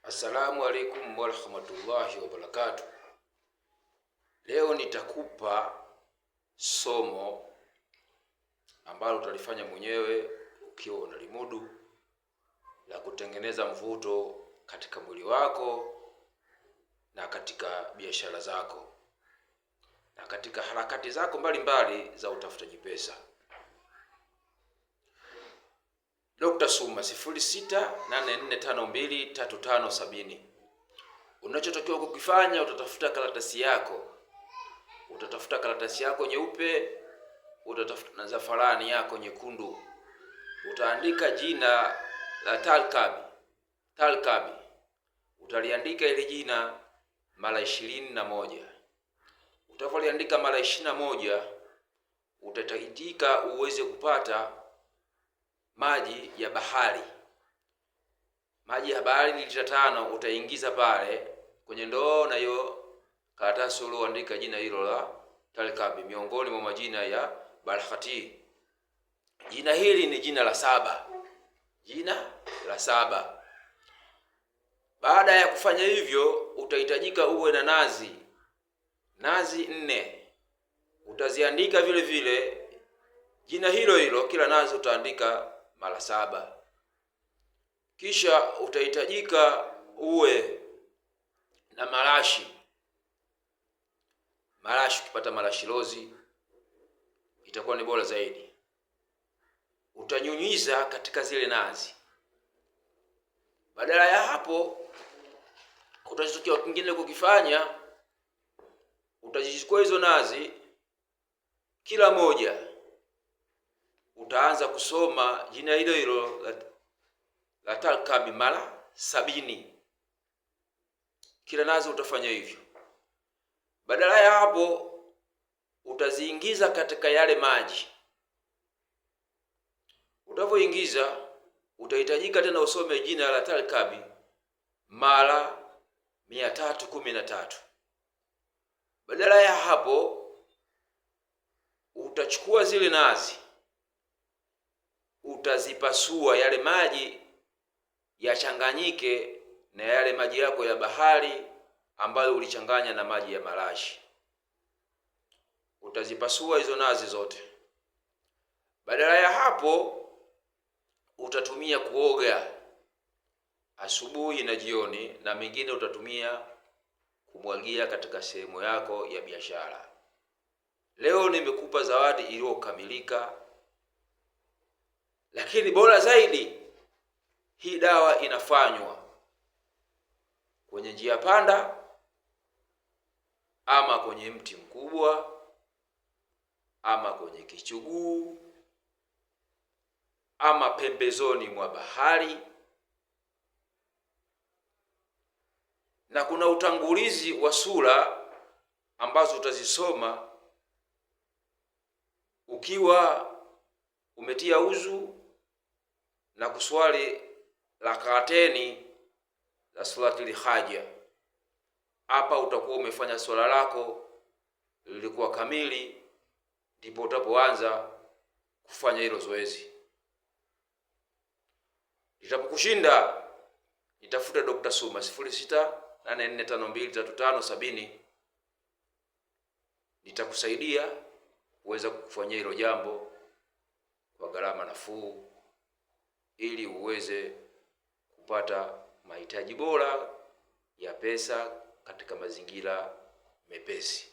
Assalamu alaikum warahmatullahi wabarakatuh. Leo nitakupa somo ambalo utalifanya mwenyewe ukiwa unalimudu, la kutengeneza mvuto katika mwili wako na katika biashara zako na katika harakati zako mbalimbali za utafutaji pesa. Dr. Suma 0684523570. Unachotakiwa kukifanya, utatafuta karatasi yako nyeupe, utatafuta na zafarani yako nyekundu. Utaandika jina la Talkabi. Utaliandika ile jina mara 21. Utakapoliandika mara 21, utahitajika uweze kupata maji ya bahari. Maji ya bahari ni lita 5. Utaingiza pale kwenye ndoo, na hiyo karatasi ulioandika jina hilo la Talkabi miongoni mwa majina ya Barhati. Jina hili ni jina la 7. Jina la 7. Baada ya kufanya hivyo, utahitajika uwe na nazi 4. Utaziandika vile vile jina hilo, kila nazi utaandika mara 7. Kisha utahitajika uwe na marashi. Ukipata marashi lozi itakuwa ni bora zaidi. Utanyunyiza katika zile nazi. Badala ya hapo, utachotakiwa kingine kukifanya, utazichukua hizo nazi, kila moja utaanza kusoma jina hilo la Talkabi mara 70. Kila nazi utafanya hivyo. Badala ya hapo, utaziingiza katika yale maji. Utavyoingiza, utahitajika tena usome jina la Talkabi mara 313. Badala ya hapo, utachukua zile nazi, utazipasua, yale maji yachanganyike na yale maji yako ya bahari ambayo ulichanganya na maji ya marashi. Utazipasua hizo nazi zote. Badala ya hapo, utatumia kuoga asubuhi na jioni, na mengine utatumia kumwagia katika sehemu yako ya biashara. Leo nimekupa zawadi iliyokamilika, lakini bora zaidi, hii dawa inafanywa kwenye njia panda, ama kwenye mti mkubwa, ama kwenye kichuguu, ama pembezoni mwa bahari. Na kuna utangulizi wa sura ambazo utazisoma ukiwa umetia uzu na kuswali rakateni la salatul haja. Hapa utakuwa umefanya swala lako lilikuwa kamili, ndipo utapoanza kufanya hilo zoezi. Litapokushinda, nitafuta Dr. Suma 0684523570. Nitakusaidia uweza kufanyia hilo jambo kwa gharama nafuu, ili uweze kupata mahitaji bora ya pesa katika mazingira mepesi.